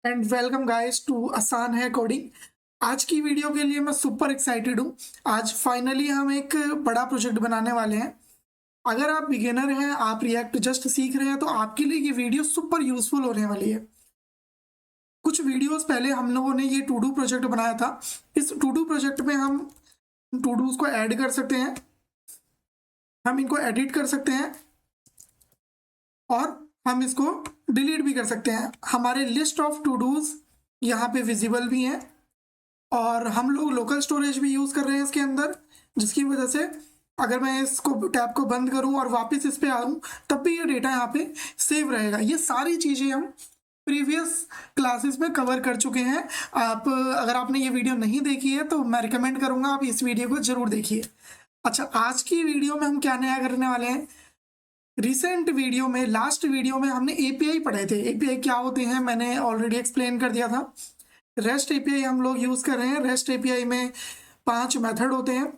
And welcome guys to आसान है coding. आज की वीडियो के लिए मैं सुपर एक्साइटेड हूँ। आज फाइनली हम एक बड़ा प्रोजेक्ट बनाने वाले हैं। अगर आप बिगिनर हैं, आप रिएक्ट जस्ट सीख रहे हैं, तो आपके लिए ये वीडियो सुपर यूजफुल होने वाली है। कुछ वीडियोस पहले हम लोगों ने ये टू डू प्रोजेक्ट बनाया था। इस टू डू प्रोजेक्ट में हम टू डूज को ऐड कर सकते हैं, हम इनको एडिट कर सकते हैं और हम इसको डिलीट भी कर सकते हैं। हमारे लिस्ट ऑफ टू डूज यहाँ पे विजिबल भी हैं और हम लोग लोकल स्टोरेज भी यूज़ कर रहे हैं इसके अंदर, जिसकी वजह से अगर मैं इसको टैब को बंद करूं और वापस इस पे आऊं तब भी ये डेटा यहाँ पे सेव रहेगा। ये सारी चीज़ें हम प्रीवियस क्लासेस में कवर कर चुके हैं। आप अगर आपने ये वीडियो नहीं देखी है तो मैं रिकमेंड करूंगा आप इस वीडियो को जरूर देखिए। अच्छा, आज की वीडियो में हम क्या नया करने वाले हैं। रिसेंट वीडियो में, लास्ट वीडियो में हमने एपीआई पढ़े थे। एपीआई क्या होते हैं मैंने ऑलरेडी एक्सप्लेन कर दिया था। रेस्ट एपीआई हम लोग यूज़ कर रहे हैं। रेस्ट एपीआई में 5 मेथड होते हैं।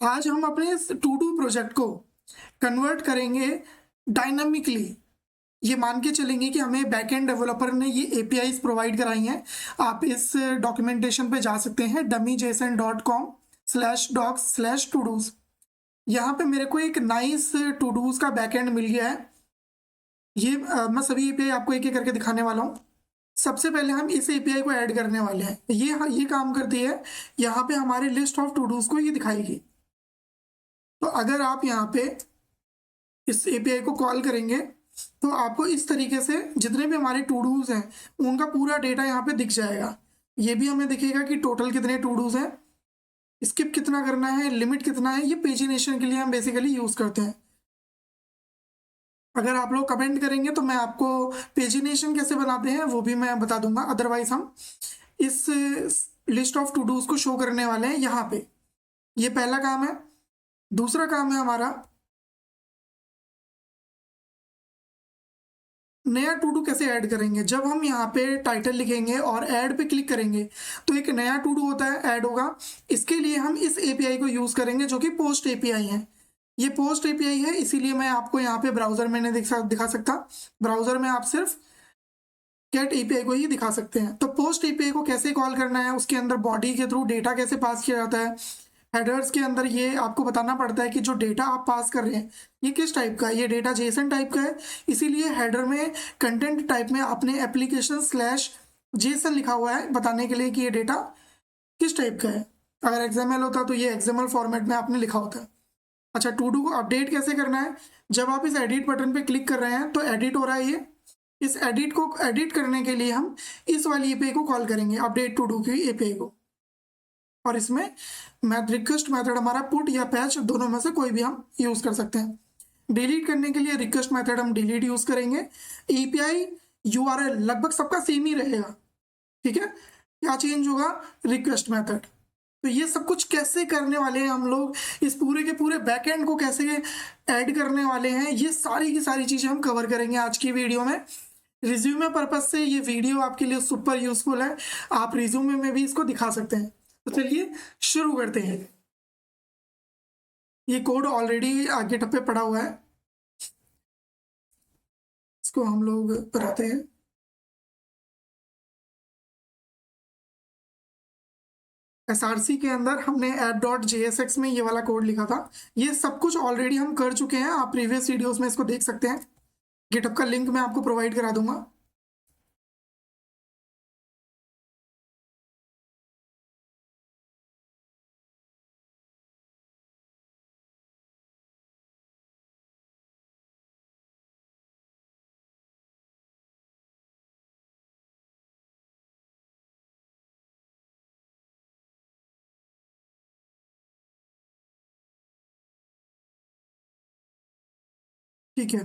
आज हम अपने इस टू डू प्रोजेक्ट को कन्वर्ट करेंगे डायनामिकली। ये मान के चलेंगे कि हमें बैकएंड डेवलपर ने ये एपीआईज प्रोवाइड कराई हैं। आप इस डॉक्यूमेंटेशन पे जा सकते हैं dummyjson.com/docs/todos। यहाँ पे मेरे को एक नाइस टू डूज का बैकएंड मिल गया है। ये मैं सभी एपीआई आपको एक एक करके दिखाने वाला हूँ। सबसे पहले हम इस एपीआई को ऐड करने वाले हैं। ये काम करती है, यहाँ पे हमारे लिस्ट ऑफ टू डूज को ये दिखाएगी। तो अगर आप यहाँ पे इस एपीआई को कॉल करेंगे तो आपको इस तरीके से जितने भी हमारे टू डूज हैं उनका पूरा डेटा यहाँ पे दिख जाएगा। ये भी हमें दिखेगा कि टोटल कितने टू डूज हैं, स्किप कितना करना है, लिमिट कितना है। ये पेजिनेशन के लिए हम बेसिकली यूज करते हैं। अगर आप लोग कमेंट करेंगे तो मैं आपको पेजिनेशन कैसे बनाते हैं वो भी मैं बता दूंगा। अदरवाइज हम इस लिस्ट ऑफ टू डूज को शो करने वाले हैं यहाँ पे। ये पहला काम है। दूसरा काम है हमारा नया टू डू कैसे ऐड करेंगे। जब हम यहाँ पे टाइटल लिखेंगे और ऐड पे क्लिक करेंगे तो एक नया टू डू होता है, ऐड होगा। इसके लिए हम इस एपीआई को यूज करेंगे जो कि पोस्ट एपीआई है। ये पोस्ट एपीआई है, इसीलिए मैं आपको यहाँ पे ब्राउजर में नहीं दिखा सकता। ब्राउजर में आप सिर्फ गेट एपीआई को ही दिखा सकते हैं। तो पोस्ट एपीआई को कैसे कॉल करना है, उसके अंदर बॉडी के थ्रू डेटा कैसे पास किया जाता है। हेडर्स के अंदर ये आपको बताना पड़ता है कि जो डेटा आप पास कर रहे हैं ये किस टाइप का है। ये डेटा जेसन टाइप का है, इसीलिए हेडर में कंटेंट टाइप में आपने एप्लीकेशन/जेसन लिखा हुआ है बताने के लिए कि ये डेटा किस टाइप का है। अगर एक्सएमएल होता तो ये एक्सएमएल फॉर्मेट में आपने लिखा होता है। अच्छा, टू डू को अपडेट कैसे करना है। जब आप इस एडिट बटन पे क्लिक कर रहे हैं तो एडिट हो रहा है ये। इस एडिट को एडिट करने के लिए हम इस वाली एपीआई को कॉल करेंगे, अपडेट टू डू की एपीआई को। और इसमें रिक्वेस्ट मेथड हमारा पुट या पैच दोनों में से कोई भी हम यूज कर सकते हैं। डिलीट करने के लिए रिक्वेस्ट मेथड हम डिलीट यूज करेंगे। एपीआई यूआरएल लगभग सबका सेम ही रहेगा, ठीक है। क्या चेंज होगा, रिक्वेस्ट मेथड। तो ये सब कुछ कैसे करने वाले हैं हम लोग, इस पूरे के पूरे बैकएंड को कैसे ऐड करने वाले हैं, ये सारी की सारी चीजें हम कवर करेंगे आज की वीडियो में। रिज्यूमे पर्पज से ये वीडियो आपके लिए सुपर यूजफुल है। आप रिज्यूमे में भी इसको दिखा सकते हैं। तो चलिए शुरू करते हैं। ये कोड ऑलरेडी गिटहब पे पड़ा हुआ है, इसको हम लोग बनाते हैं। एसआरसी के अंदर हमने app.jsx में ये वाला कोड लिखा था। ये सब कुछ ऑलरेडी हम कर चुके हैं, आप प्रीवियस वीडियोस में इसको देख सकते हैं। गिटहब का लिंक मैं आपको प्रोवाइड करा दूंगा। ठीक है,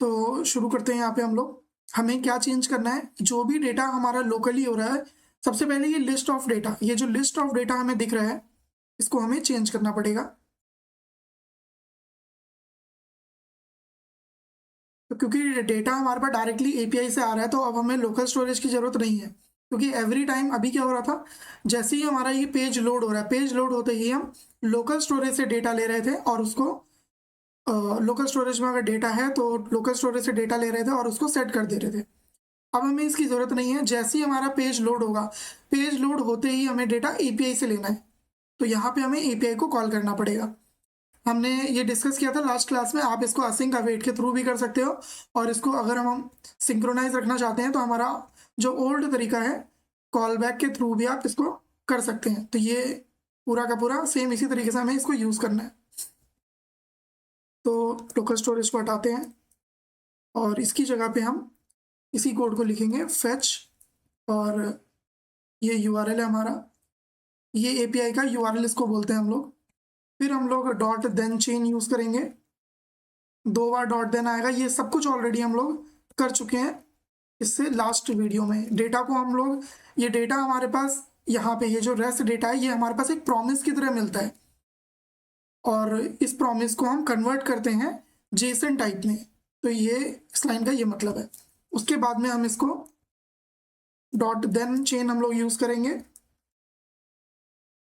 तो शुरू करते हैं। यहाँ पे हम लोग हमें क्या चेंज करना है, जो भी डेटा हमारा लोकली हो रहा है। सबसे पहले ये लिस्ट ऑफ डेटा, ये जो लिस्ट ऑफ डेटा हमें दिख रहा है इसको हमें चेंज करना पड़ेगा। तो क्योंकि डेटा हमारे पास डायरेक्टली एपीआई से आ रहा है तो अब हमें लोकल स्टोरेज की जरूरत नहीं है। क्योंकि एवरी टाइम अभी क्या हो रहा था, जैसे ही हमारा ये पेज लोड हो रहा है, पेज लोड होते ही हम लोकल स्टोरेज से डेटा ले रहे थे और उसको लोकल स्टोरेज में अगर डेटा है तो लोकल स्टोरेज से डेटा ले रहे थे और उसको सेट कर दे रहे थे। अब हमें इसकी ज़रूरत नहीं है। जैसे ही हमारा पेज लोड होगा, पेज लोड होते ही हमें डेटा एपीआई से लेना है, तो यहाँ पे हमें एपीआई को कॉल करना पड़ेगा। हमने ये डिस्कस किया था लास्ट क्लास में। आप इसको असिंक अवेट के थ्रू भी कर सकते हो, और इसको अगर हम सिंक्रोनाइज रखना चाहते हैं तो हमारा जो ओल्ड तरीका है, कॉल बैक के थ्रू भी आप इसको कर सकते हैं। तो ये पूरा का पूरा सेम इसी तरीके से हमें इसको यूज़ करना है। तो लोकल स्टोरेज को हटाते हैं और इसकी जगह पे हम इसी कोड को लिखेंगे फेच, और ये यूआरएल है हमारा, ये एपीआई का यूआरएल इसको बोलते हैं हम लोग। फिर हम लोग डॉट देन चेन यूज़ करेंगे, 2 बार डॉट देन आएगा। ये सब कुछ ऑलरेडी हम लोग कर चुके हैं इससे लास्ट वीडियो में। डेटा को हम लोग, ये डेटा हमारे पास यहाँ पे, ये जो रेस्ट डेटा है, ये हमारे पास एक प्रॉमिस की तरह मिलता है, और इस प्रॉमिस को हम कन्वर्ट करते हैं जेसन टाइप में। तो ये इस लाइन का ये मतलब है। उसके बाद में हम इसको डॉट देन चेन हम लोग यूज़ करेंगे,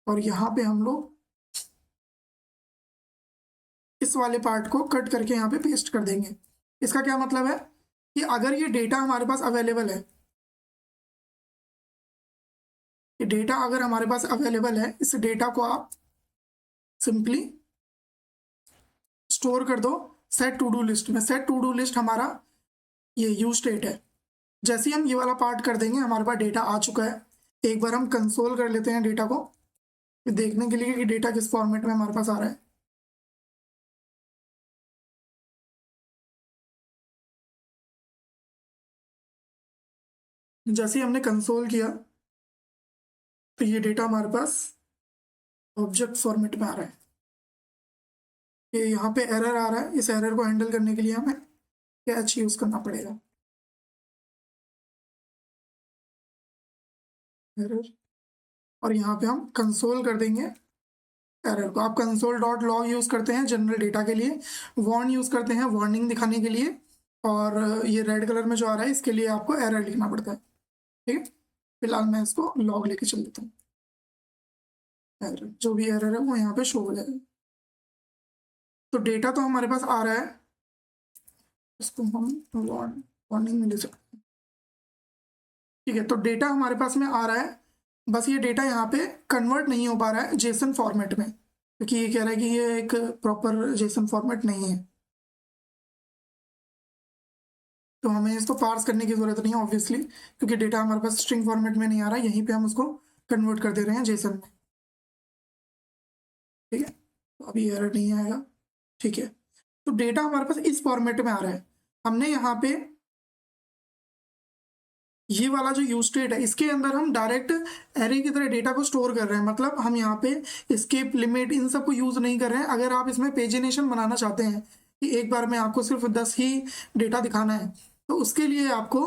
और यहाँ पे हम लोग इस वाले पार्ट को कट करके यहाँ पे पेस्ट कर देंगे। इसका क्या मतलब है कि अगर ये डेटा हमारे पास अवेलेबल है, ये डेटा अगर हमारे पास अवेलेबल है, इस डेटा को आप सिंपली स्टोर कर दो सेट टू डू लिस्ट में। सेट टू डू लिस्ट हमारा ये यूज स्टेट है। जैसे ही हम ये वाला पार्ट कर देंगे, हमारे पास डेटा आ चुका है। एक बार हम कंसोल कर लेते हैं डेटा को, देखने के लिए कि डेटा किस फॉर्मेट में हमारे पास आ रहा है। जैसे ही हमने कंसोल किया, तो ये डेटा हमारे पास ऑब्जेक्ट फॉर्मेट में आ रहा है। ये यहाँ पे एरर आ रहा है, इस एरर को हैंडल करने के लिए हमें कैच यूज करना पड़ेगा। एरर, और यहाँ पे हम कंसोल कर देंगे एरर को। आप कंसोल डॉट लॉग यूज करते हैं जनरल डेटा के लिए, वार्न यूज करते हैं वार्निंग दिखाने के लिए, और ये रेड कलर में जो आ रहा है इसके लिए आपको एरर लिखना पड़ता है। ठीक है, फिलहाल मैं इसको लॉग लेके चल देता हूँ। एरर, जो भी एरर है वो यहाँ पे शो हो जाएगा। तो डेटा तो हमारे पास आ रहा है, इसको हम वार्निंग में ले सकते हैं। ठीक है, तो डेटा हमारे पास में आ रहा है, बस ये डेटा यहाँ पे कन्वर्ट नहीं हो पा रहा है जेसन फॉर्मेट में, क्योंकि ये कह रहा है कि ये एक प्रॉपर जेसन फॉर्मेट नहीं है। तो हमें इसको पार्स करने की जरूरत नहीं है ऑब्वियसली, क्योंकि डेटा हमारे पास स्ट्रिंग फॉर्मेट में नहीं आ रहा है। यहीं पे हम उसको कन्वर्ट कर दे रहे हैं जेसन में। ठीक है, तो अभी एरर नहीं आएगा। ठीक है, तो डेटा हमारे पास इस फॉर्मेट में आ रहा है। हमने यहाँ पे ये वाला जो यूज स्टेट है, इसके अंदर हम डायरेक्ट एरे की तरह डेटा को स्टोर कर रहे हैं। मतलब हम यहाँ पे स्केप लिमिट इन सब को यूज नहीं कर रहे हैं। अगर आप इसमें पेजिनेशन बनाना चाहते हैं कि एक बार में आपको सिर्फ 10 ही डेटा दिखाना है, तो उसके लिए आपको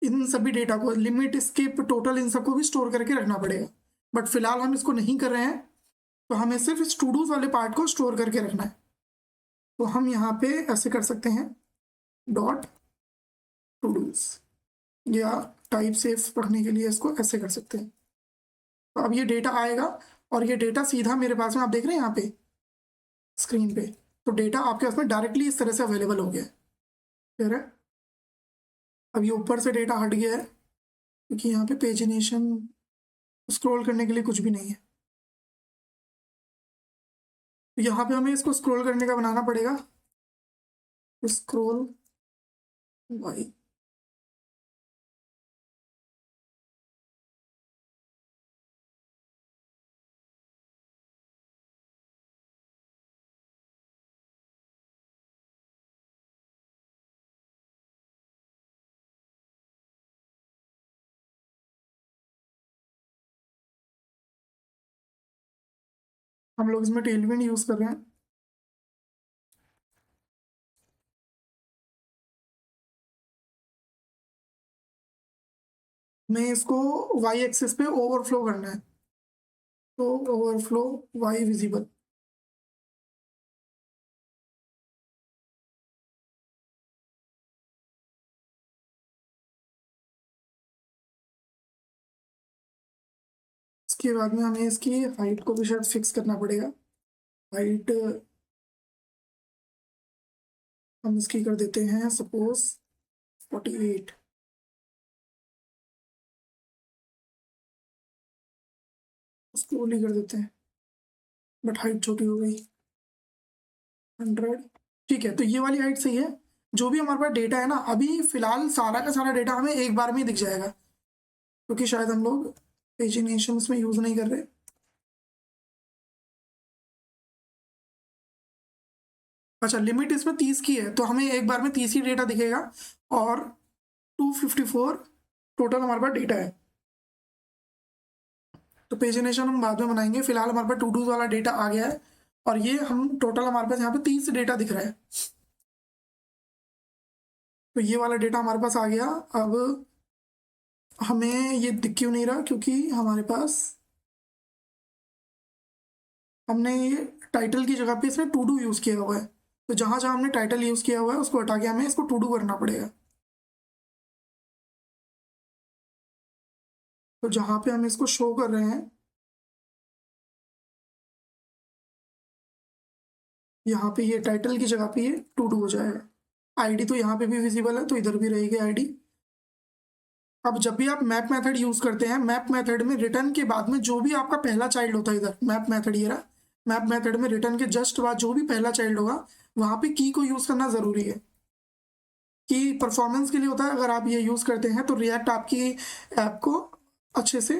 इन सभी डेटा को, लिमिट, स्किप, टोटल, इन सबको भी स्टोर करके रखना पड़ेगा। बट फिलहाल हम इसको नहीं कर रहे हैं, तो हमें सिर्फ इस टू डूज वाले पार्ट को स्टोर करके रखना है। तो हम यहाँ पे ऐसे कर सकते हैं, डॉट टू डूज, या टाइप सेफ रखने के लिए इसको ऐसे कर सकते हैं। तो अब ये डेटा आएगा, और ये डेटा सीधा मेरे पास में, आप देख रहे हैं यहाँ पे स्क्रीन पे, तो डेटा आपके पास में डायरेक्टली इस तरह से अवेलेबल हो गया है। फिर है, अब ये ऊपर से डेटा हट गया है, क्योंकि यहाँ पे पेजिनेशन स्क्रॉल करने के लिए कुछ भी नहीं है। तो यहाँ पे हमें इसको स्क्रॉल करने का बनाना पड़ेगा, स्क्रॉल वाई। हम लोग इसमें टेलविंड यूज कर रहे हैं। मैं इसको वाई एक्सिस पे ओवरफ्लो करना है, तो ओवरफ्लो वाई विजिबल। इसके बाद में हमें इसकी हाइट को भी शायद फिक्स करना पड़ेगा। हाइट हम इसकी कर देते हैं सपोज 48। स्क्रॉल ही कर देते हैं, बट हाइट छोटी हो गई 100। ठीक है, तो ये वाली हाइट सही है। जो भी हमारे पास डेटा है ना, अभी फिलहाल सारा का सारा डेटा हमें एक बार में ही दिख जाएगा, क्योंकि शायद हम लोग पेजिनेशन में यूज नहीं कर रहे। अच्छा, लिमिट इसमें 30 की है, तो हमें एक बार में 30 ही डेटा दिखेगा, और 254 टोटल हमारे पास डेटा है। तो पेजिनेशन हम बाद में बनाएंगे, फिलहाल हमारे पास टू डूज वाला डेटा आ गया है, और ये हम टोटल हमारे पास यहाँ पे 30 डेटा दिख रहा है। तो ये वाला डेटा हमारे पास आ गया। अब हमें ये दिख क्यों नहीं रहा, क्योंकि हमारे पास हमने ये टाइटल की जगह पे इसमें टू डू यूज़ किया हुआ है। तो जहाँ जहाँ हमने टाइटल यूज़ किया हुआ है उसको हटा के हमें इसको टू डू करना पड़ेगा। तो जहाँ पे हम इसको शो कर रहे हैं, यहाँ पे ये टाइटल की जगह पे ये टू डू हो जाएगा। आईडी तो यहाँ पे भी विजिबल है, तो इधर भी रहेगी आईडी। अब जब भी आप मैप मेथड यूज़ करते हैं, मैप मेथड में रिटर्न के बाद में जो भी आपका पहला चाइल्ड होता है, इधर मैप मेथड ये रहा, मैप मेथड में रिटर्न के जस्ट बाद जो भी पहला चाइल्ड होगा, वहाँ पे की को यूज़ करना ज़रूरी है। की परफॉर्मेंस के लिए होता है, अगर आप ये यूज़ करते हैं तो रिएक्ट आपकी ऐप को अच्छे से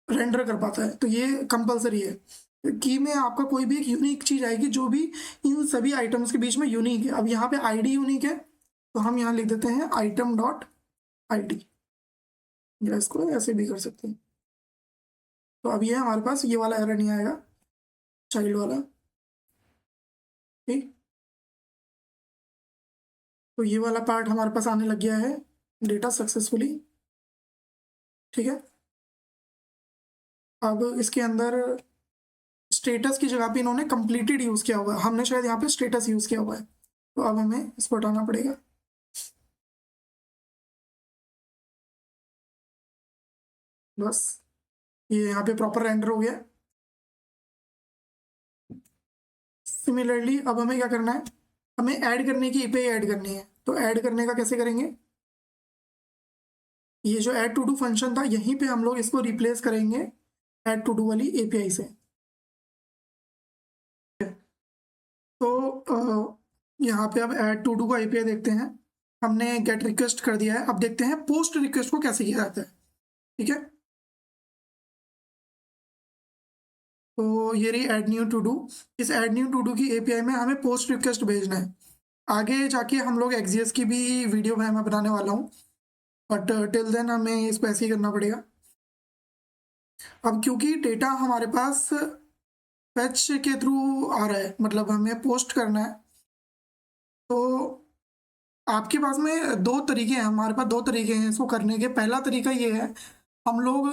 रेंडर कर पाता है, तो ये कंपलसरी है। की में आपका कोई भी एक यूनिक चीज़ आएगी जो भी इन सभी आइटम्स के बीच में यूनिक है। अब यहाँ पे आईडी यूनिक है, तो हम यहाँ लिख देते हैं आइटम डॉट आईडी, या इसको ऐसे भी कर सकते हैं। तो अब ये हमारे पास ये वाला एरर नहीं आएगा, चाइल्ड वाला। ठीक, तो ये वाला पार्ट हमारे पास आने लग गया है, डेटा सक्सेसफुली। ठीक है, अब इसके अंदर स्टेटस की जगह पे इन्होंने कंप्लीटेड यूज़ किया हुआ है, हमने शायद यहाँ पे स्टेटस यूज़ किया हुआ है, तो अब हमें इसको हटाना पड़ेगा। बस ये यहाँ पे प्रॉपर रेंडर हो गया। सिमिलरली अब हमें क्या करना है, हमें ऐड करने की एपीआई ऐड करनी है। तो ऐड करने का कैसे करेंगे, ये जो ऐड टू डू फंक्शन था, यहीं पे हम लोग इसको रिप्लेस करेंगे ऐड टू डू वाली एपीआई से। तो यहाँ पे अब ऐड टू डू का एपीआई देखते हैं। हमने गेट रिक्वेस्ट कर दिया है, अब देखते हैं पोस्ट रिक्वेस्ट को कैसे किया जाता है। ठीक है, तो ये रही ऐड न्यू टू डू। इस ऐड न्यू टू डू की एपीआई में हमें पोस्ट रिक्वेस्ट भेजना है। आगे जाके हम लोग एक्सजीएस की भी वीडियो मैं बनाने वाला हूँ, बट टिल देन हमें इसको ऐसे ही करना पड़ेगा। अब क्योंकि डेटा हमारे पास फैच के थ्रू आ रहा है, मतलब हमें पोस्ट करना है, तो आपके पास में दो तरीके हैं, हमारे पास दो तरीके हैं इसको करने के। पहला तरीका ये है, हम लोग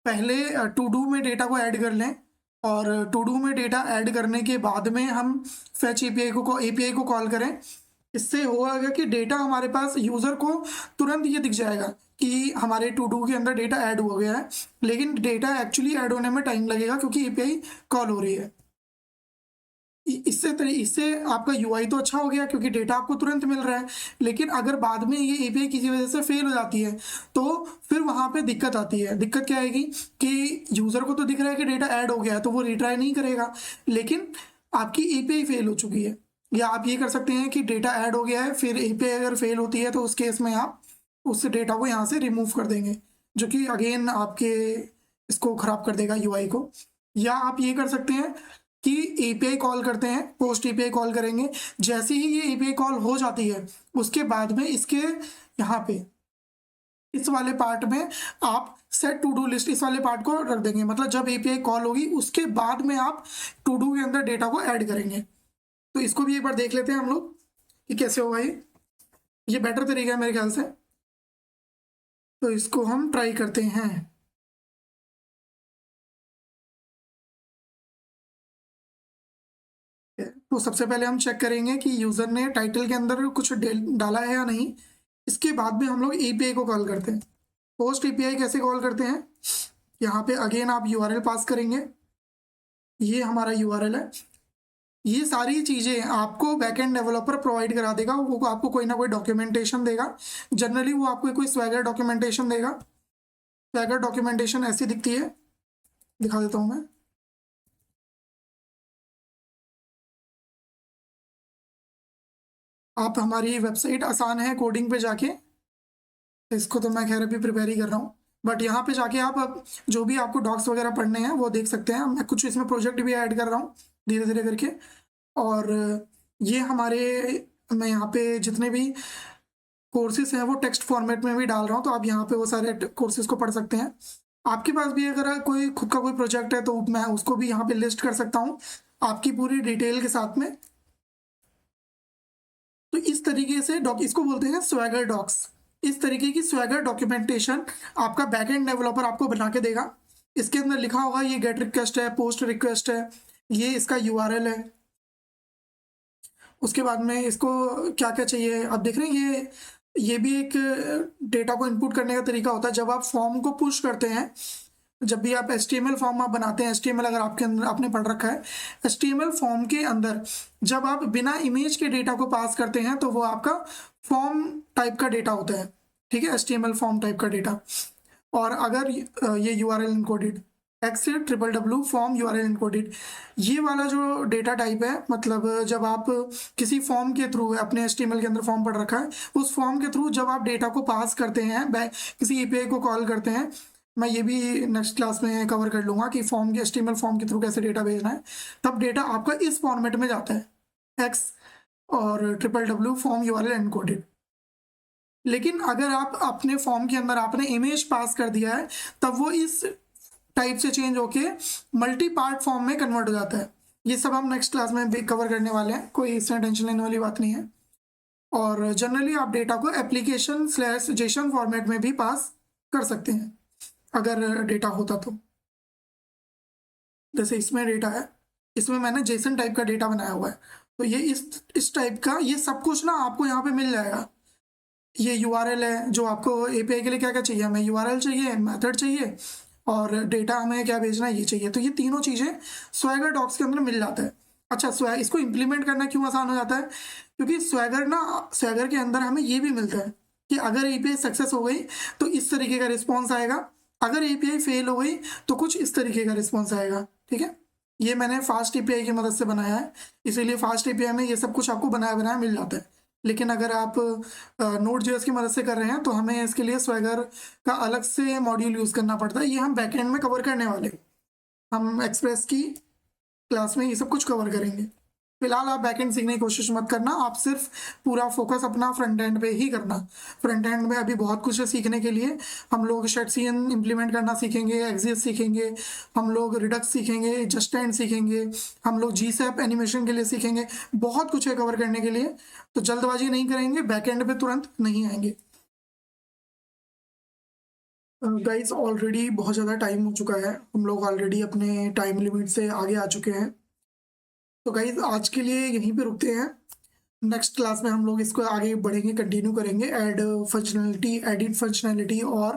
पहले टू डू में डेटा को ऐड कर लें, और टू डू में डेटा ऐड करने के बाद में हम फैच एपीआई को कॉल करें। इससे होगा कि डेटा हमारे पास यूज़र को तुरंत ये दिख जाएगा कि हमारे टू डू के अंदर डेटा ऐड हो गया है, लेकिन डेटा एक्चुअली ऐड होने में टाइम लगेगा क्योंकि एपीआई कॉल हो रही है। इससे आपका यूआई तो अच्छा हो गया क्योंकि डेटा आपको तुरंत मिल रहा है, लेकिन अगर बाद में ये एपीआई किसी वजह से फेल हो जाती है तो फिर वहाँ पे दिक्कत आती है। दिक्कत क्या आएगी कि यूज़र को तो दिख रहा है कि डेटा ऐड हो गया है, तो वो रिट्राई नहीं करेगा, लेकिन आपकी एपीआई फेल हो चुकी है। या आप ये कर सकते हैं कि डेटा ऐड हो गया है, फिर एपीआई अगर फेल होती है तो उस केस में आप उस डेटा को यहाँ से रिमूव कर देंगे, जो कि अगेन आपके इसको ख़राब कर देगा यूआई को। या आप ये कर सकते हैं कि एपीआई कॉल करते हैं, पोस्ट एपीआई कॉल करेंगे, जैसे ही ये एपीआई कॉल हो जाती है उसके बाद में इसके यहाँ पे इस वाले पार्ट में आप सेट टू डू लिस्ट इस वाले पार्ट को रख देंगे, मतलब जब एपीआई कॉल होगी उसके बाद में आप टू डू के अंदर डेटा को ऐड करेंगे। तो इसको भी एक बार देख लेते हैं हम लोग कि कैसे होगा ये बेटर तरीका है मेरे ख्याल से, तो इसको हम ट्राई करते हैं। तो सबसे पहले हम चेक करेंगे कि यूज़र ने टाइटल के अंदर कुछ डाला है या नहीं। इसके बाद में हम लोग एपीआई को कॉल करते हैं। पोस्ट एपीआई कैसे कॉल करते हैं, यहाँ पे अगेन आप यूआरएल पास करेंगे, ये हमारा यूआरएल है। ये सारी चीज़ें आपको बैकएंड डेवलपर प्रोवाइड करा देगा, वो आपको कोई ना कोई डॉक्यूमेंटेशन देगा। जनरली वो आपको कोई स्वैगर डॉक्यूमेंटेशन देगा। स्वैगर डॉक्यूमेंटेशन ऐसी दिखती है, दिखा देता हूँ मैं। आप हमारी वेबसाइट आसान है कोडिंग पे जाके, इसको तो मैं खैर अभी प्रिपेयर ही कर रहा हूँ, बट यहाँ पे जाके आप अब जो भी आपको डॉक्स वगैरह पढ़ने हैं वो देख सकते हैं। मैं कुछ इसमें प्रोजेक्ट भी ऐड कर रहा हूँ धीरे धीरे करके। और ये हमारे, मैं यहाँ पे जितने भी कोर्सेज हैं वो टेक्स्ट फॉर्मेट में भी डाल रहा हूँ, तो आप यहाँ पे वो सारे कोर्सेज को पढ़ सकते हैं। आपके पास भी अगर कोई खुद का कोई प्रोजेक्ट है तो मैं उसको भी यहाँ पे लिस्ट कर सकता हूँ आपकी पूरी डिटेल के साथ में। तो इस तरीके से इसको बोलते हैं स्वैगर डॉक्स। इस तरीके की स्वैगर डॉक्यूमेंटेशन आपका बैकएंड डेवलपर आपको बना के देगा। इसके अंदर लिखा होगा ये गेट रिक्वेस्ट है, पोस्ट रिक्वेस्ट है, ये इसका यूआरएल है। उसके बाद में इसको क्या क्या चाहिए आप देख रहे हैं, ये भी एक डेटा को इनपुट करने का तरीका होता है। जब आप फॉर्म को पुश करते हैं, जब भी आप HTML फॉर्म आप बनाते हैं, HTML अगर आपके अंदर आपने पढ़ रखा है, HTML फॉर्म के अंदर जब आप बिना इमेज के डेटा को पास करते हैं तो वो आपका फॉर्म टाइप का डेटा होता है, ठीक है, HTML फॉर्म टाइप का डेटा। और अगर ये URL encoded x/www form URL encoded, ये वाला जो डेटा टाइप है, मतलब जब आप किसी फॉर्म के थ्रू अपने HTML के अंदर फॉर्म पढ़ रखा है, उस फॉर्म के थ्रू जब आप डेटा को पास करते हैं, किसी API को कॉल करते हैं, मैं ये भी नेक्स्ट क्लास में कवर कर लूँगा कि फॉर्म के HTML फॉर्म के थ्रू कैसे डेटा भेजना है, तब डेटा आपका इस फॉर्मेट में जाता है x और www फॉर्म URL एनकोडेड। लेकिन अगर आप अपने फॉर्म के अंदर आपने इमेज पास कर दिया है, तब वो इस टाइप से चेंज होके मल्टी पार्ट फॉर्म में कन्वर्ट हो जाता है। ये सब हम नेक्स्ट क्लास में भी कवर करने वाले हैं, कोई इसमें टेंशन लेने वाली बात नहीं है। और जनरली आप डेटा को एप्लीकेशन/जेसन फॉर्मेट में भी पास कर सकते हैं अगर डेटा होता तो। जैसे इसमें डेटा है, इसमें मैंने जेसन टाइप का डेटा बनाया हुआ है, तो ये इस टाइप का ये सब कुछ ना आपको यहाँ पे मिल जाएगा। ये यूआरएल है, जो आपको एपीआई के लिए क्या क्या चाहिए, हमें यूआरएल चाहिए, मेथड चाहिए, और डेटा हमें क्या भेजना है ये चाहिए। तो ये तीनों चीज़ें स्वैगर डॉक्स के अंदर मिल जाता है। अच्छा, इसको इम्प्लीमेंट करना क्यों आसान हो जाता है, क्योंकि स्वैगर के अंदर हमें ये भी मिलता है कि अगर एपीआई सक्सेस हो गई तो इस तरीके का रिस्पॉन्स आएगा, अगर एपीआई फेल हो गई तो कुछ इस तरीके का रिस्पॉन्स आएगा, ठीक है। ये मैंने फास्ट एपीआई की मदद से बनाया है, इसीलिए फास्ट एपीआई में ये सब कुछ आपको बनाया बनाया मिल जाता है। लेकिन अगर आप Node.js की मदद से कर रहे हैं तो हमें इसके लिए स्वैगर का अलग से मॉड्यूल यूज़ करना पड़ता है। ये हम बैकएंड में कवर करने वाले हैं, हम एक्सप्रेस की क्लास में ये सब कुछ कवर करेंगे। फिलहाल आप बैकएंड सीखने की कोशिश मत करना, आप सिर्फ पूरा फोकस अपना फ्रंट एंड पे ही करना। फ्रंट एंड में अभी बहुत कुछ है सीखने के लिए। हम लोग शेटसीएन इम्प्लीमेंट करना सीखेंगे, एक्सिस सीखेंगे, हम लोग रिडक्स सीखेंगे, जस्टेंड सीखेंगे, हम लोग GSAP एनिमेशन के लिए सीखेंगे, बहुत कुछ है कवर करने के लिए। तो जल्दबाजी नहीं करेंगे, बैकएंड पे तुरंत नहीं आएंगे। गाइस ऑलरेडी बहुत ज़्यादा टाइम हो चुका है, हम लोग ऑलरेडी अपने टाइम लिमिट से आगे आ चुके हैं। तो गाइज आज के लिए यहीं पे रुकते हैं, नेक्स्ट क्लास में हम लोग इसको आगे बढ़ेंगे, कंटिन्यू करेंगे, ऐड फंक्शनैलिटी, एडिट फंक्शनैलिटी और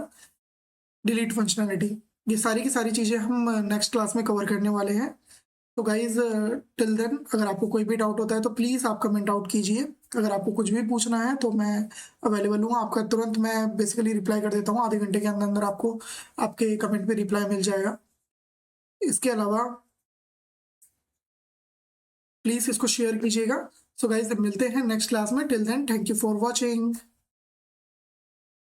डिलीट फंक्शनैलिटी, ये सारी की सारी चीज़ें हम नेक्स्ट क्लास में कवर करने वाले हैं। तो गाइज टिल देन अगर आपको कोई भी डाउट होता है तो प्लीज़ आप कमेंट आउट कीजिए। अगर आपको कुछ भी पूछना है तो मैं अवेलेबल हूँ, आपका तुरंत मैं बेसिकली रिप्लाई कर देता हूँ, आधे घंटे के अंदर अंदर आपको आपके कमेंट पे रिप्लाई मिल जाएगा। इसके अलावा प्लीज़ इसको शेयर कीजिएगा। सो गाइज मिलते हैं नेक्स्ट क्लास में, till then thank you for watching.